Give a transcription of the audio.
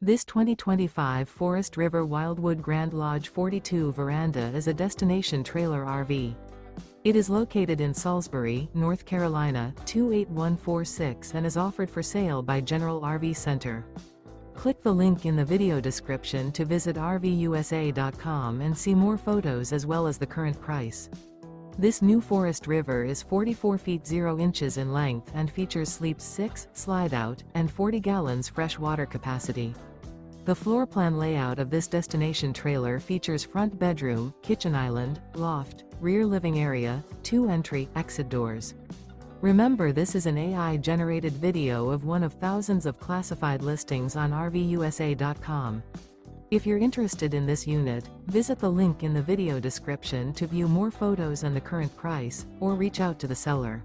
This 2025 Forest River Wildwood Grand Lodge 42 Veranda is a destination trailer RV. It is located in Salisbury, North Carolina, 28146 and is offered for sale by General RV Center. Click the link in the video description to visit RVUSA.com and see more photos as well as the current price. This new Forest River is 44 feet 0 inches in length and features sleeps 6, slide-out, and 40 gallons fresh water capacity. The floor plan layout of this destination trailer features front bedroom, kitchen island, loft, rear living area, 2 entry/exit doors. Remember, this is an AI-generated video of one of thousands of classified listings on RVUSA.com. If you're interested in this unit, visit the link in the video description to view more photos and the current price, or reach out to the seller.